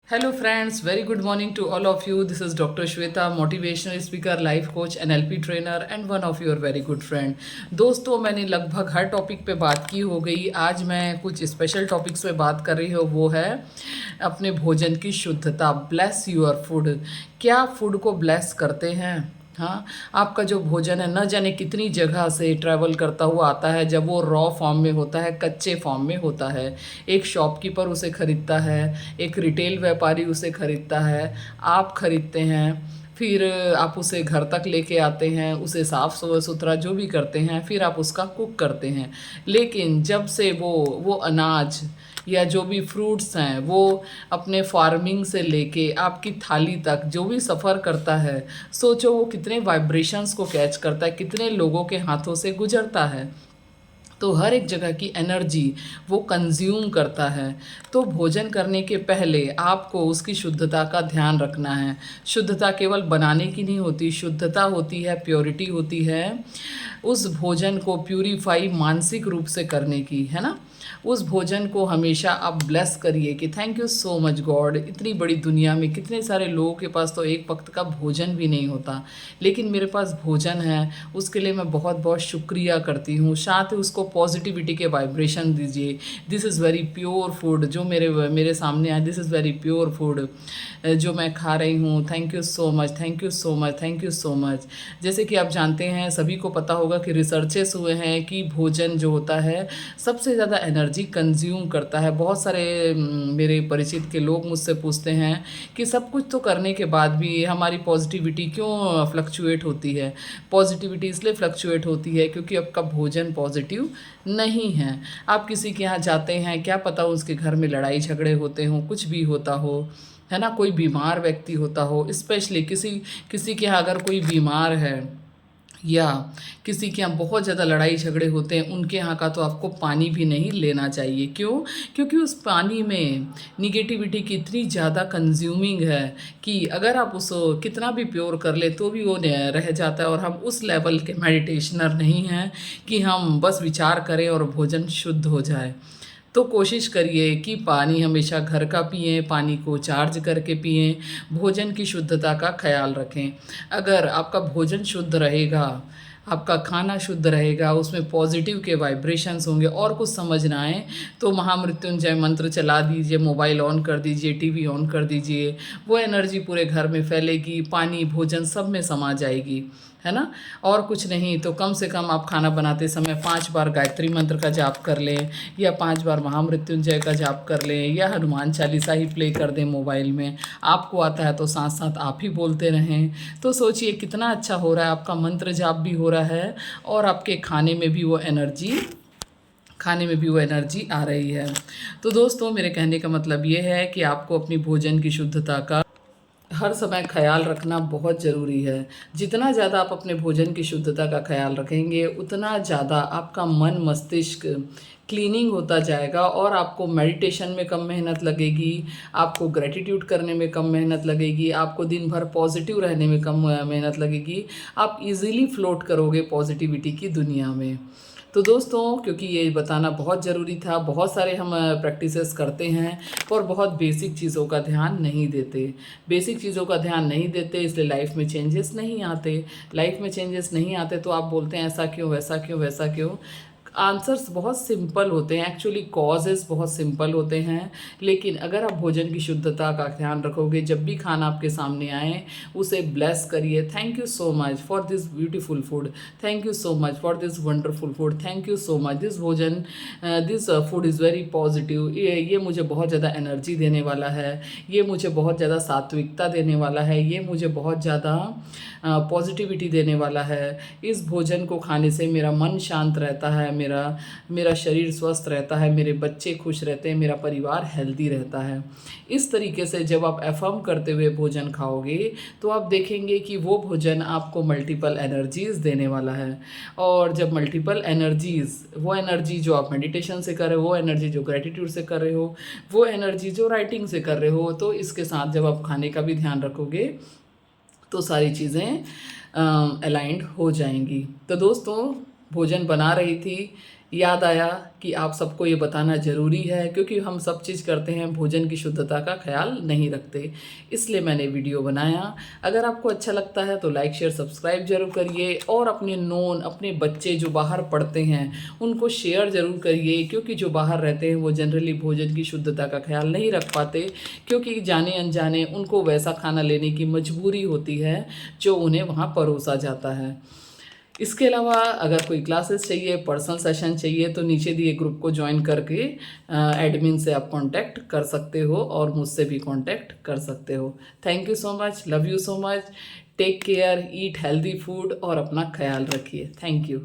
Hello friends, very good morning to all of you. This is Dr. Shweta, motivational speaker, life coach, NLP trainer and one of your very good friend. दोस्तों मैंने लगभग हर topic पे बात की हो गई। आज मैं कुछ स्पेशल टॉपिक्स पे बात कर रही हूँ, वो है अपने भोजन की शुद्धता। Bless your food. क्या फूड को ब्लेस करते हैं? हाँ, आपका जो भोजन है न जाने कितनी जगह से ट्रैवल करता हुआ आता है। जब वो रॉ फॉर्म में होता है, कच्चे फॉर्म में होता है, एक शॉपकीपर उसे खरीदता है, एक रिटेल व्यापारी उसे खरीदता है, आप खरीदते हैं, फिर आप उसे घर तक लेके आते हैं, उसे साफ़ सुथरा जो भी करते हैं, फिर आप उसका कुक करते हैं। लेकिन जब से वो अनाज या जो भी फ्रूट्स हैं वो अपने फार्मिंग से लेके आपकी थाली तक जो भी सफ़र करता है, सोचो वो कितने वाइब्रेशंस को कैच करता है, कितने लोगों के हाथों से गुजरता है। तो हर एक जगह की एनर्जी वो कंज्यूम करता है। तो भोजन करने के पहले आपको उसकी शुद्धता का ध्यान रखना है। शुद्धता केवल बनाने की नहीं होती, शुद्धता होती है, प्योरिटी होती है उस भोजन को प्यूरीफाई मानसिक रूप से करने की, है ना। उस भोजन को हमेशा आप ब्लेस करिए कि thank you so much God. इतनी बड़ी दुनिया में कितने सारे लोगों के पास तो एक वक्त का भोजन भी नहीं होता, लेकिन मेरे पास भोजन है, उसके लिए मैं बहुत बहुत शुक्रिया करती हूँ। साथ ही उसको पॉजिटिविटी के वाइब्रेशन दीजिए। This is very pure food जो मेरे सामने आए, this is very pure food जो मैं खा रही हूँ। Thank you so much, thank you so much, thank you so much. जैसे कि आप जानते हैं, सभी को पता होगा कि रिसर्चेस हुए हैं कि भोजन जो होता है सबसे ज़्यादा एनर्जी कंज्यूम करता है। बहुत सारे मेरे परिचित के लोग मुझसे पूछते हैं कि सब कुछ तो करने के बाद भी हमारी पॉजिटिविटी क्यों फ्लक्चुएट होती है। पॉजिटिविटी इसलिए फ्लक्चुएट होती है क्योंकि आपका भोजन पॉजिटिव नहीं है। आप किसी के यहाँ जाते हैं, क्या पता उसके घर में लड़ाई झगड़े होते हों, कुछ भी होता हो, है ना, कोई बीमार व्यक्ति होता हो, स्पेशली किसी किसी के यहाँ अगर कोई बीमार है या किसी के यहाँ बहुत ज़्यादा लड़ाई झगड़े होते हैं, उनके यहाँ का तो आपको पानी भी नहीं लेना चाहिए। क्यों? क्योंकि उस पानी में निगेटिविटी की इतनी ज़्यादा कंज्यूमिंग है कि अगर आप उसको कितना भी प्योर कर ले तो भी वो रह जाता है। और हम उस लेवल के मेडिटेशनर नहीं हैं कि हम बस विचार करें और भोजन शुद्ध हो जाए। तो कोशिश करिए कि पानी हमेशा घर का पिएं, पानी को चार्ज करके पिएं, भोजन की शुद्धता का ख्याल रखें। अगर आपका भोजन शुद्ध रहेगा, आपका खाना शुद्ध रहेगा, उसमें पॉजिटिव के वाइब्रेशंस होंगे, और कुछ समझ ना आए तो महामृत्युंजय मंत्र चला दीजिए, मोबाइल ऑन कर दीजिए, टीवी ऑन कर दीजिए, वो एनर्जी पूरे घर में फैलेगी, पानी भोजन सब में समा जाएगी, है ना। और कुछ नहीं तो कम से कम आप खाना बनाते समय 5 बार गायत्री मंत्र का जाप कर लें, या 5 बार महामृत्युंजय का जाप कर लें, या हनुमान चालीसा ही प्ले कर दें मोबाइल में। आपको आता है तो साथ साथ आप ही बोलते रहें। तो सोचिए कितना अच्छा हो रहा है, आपका मंत्र जाप भी हो रहा है और आपके खाने में भी वो एनर्जी आ रही है। तो दोस्तों, मेरे कहने का मतलब ये है कि आपको अपनी भोजन की शुद्धता का हर समय ख्याल रखना बहुत ज़रूरी है। जितना ज़्यादा आप अपने भोजन की शुद्धता का ख्याल रखेंगे, उतना ज़्यादा आपका मन मस्तिष्क क्लीनिंग होता जाएगा और आपको मेडिटेशन में कम मेहनत लगेगी, आपको ग्रेटिट्यूड करने में कम मेहनत लगेगी, आपको दिन भर पॉजिटिव रहने में कम मेहनत लगेगी। आप इजीली फ्लोट करोगे पॉजिटिविटी की दुनिया में। तो दोस्तों, क्योंकि ये बताना बहुत ज़रूरी था, बहुत सारे हम प्रैक्टिसेस करते हैं और बहुत बेसिक चीज़ों का ध्यान नहीं देते। बेसिक चीज़ों का ध्यान नहीं देते, इसलिए लाइफ में चेंजेस नहीं आते। लाइफ में चेंजेस नहीं आते तो आप बोलते हैं ऐसा क्यों, वैसा क्यों, वैसा क्यों। आंसर्स बहुत सिंपल होते हैं, एक्चुअली कॉजेज़ बहुत सिंपल होते हैं। लेकिन अगर आप भोजन की शुद्धता का ध्यान रखोगे, जब भी खाना आपके सामने आए उसे ब्लेस करिए। Thank you so much for this beautiful food, thank you so much for this wonderful food, thank you so much this भोजन, this food is very positive. ये मुझे बहुत ज़्यादा एनर्जी देने वाला है, ये मुझे बहुत ज़्यादा सात्विकता देने वाला है, ये मुझे बहुत ज़्यादा पॉजिटिविटी देने वाला है। इस भोजन को खाने से मेरा मन शांत रहता है, मेरा मेरा शरीर स्वस्थ रहता है, मेरे बच्चे खुश रहते हैं, मेरा परिवार हेल्दी रहता है। इस तरीके से जब आप अफर्म करते हुए भोजन खाओगे तो आप देखेंगे कि वो भोजन आपको मल्टीपल एनर्जीज़ देने वाला है। और जब मल्टीपल एनर्जीज़, वो एनर्जी जो आप मेडिटेशन से कर रहे हो, वो एनर्जी जो ग्रेटिट्यूड से कर रहे हो, वो एनर्जी जो राइटिंग से कर रहे हो, तो इसके साथ जब आप खाने का भी ध्यान रखोगे तो सारी चीज़ें अलाइंड हो जाएंगी। तो दोस्तों, भोजन बना रही थी याद आया कि आप सबको ये बताना ज़रूरी है, क्योंकि हम सब चीज़ करते हैं, भोजन की शुद्धता का ख्याल नहीं रखते, इसलिए मैंने वीडियो बनाया। अगर आपको अच्छा लगता है तो लाइक शेयर सब्सक्राइब जरूर करिए, और अपने नोन अपने बच्चे जो बाहर पढ़ते हैं उनको शेयर ज़रूर करिए, क्योंकि जो बाहर रहते हैं वो जनरली भोजन की शुद्धता का ख्याल नहीं रख पाते, क्योंकि जाने अनजाने उनको वैसा खाना लेने की मजबूरी होती है जो उन्हें वहाँ परोसा जाता है। इसके अलावा अगर कोई क्लासेस चाहिए, पर्सनल सेशन चाहिए, तो नीचे दिए ग्रुप को ज्वाइन करके एडमिन से आप कांटेक्ट कर सकते हो और मुझसे भी कांटेक्ट कर सकते हो। Thank you so much, love you so much, take care, eat healthy food और अपना ख्याल रखिए। Thank you.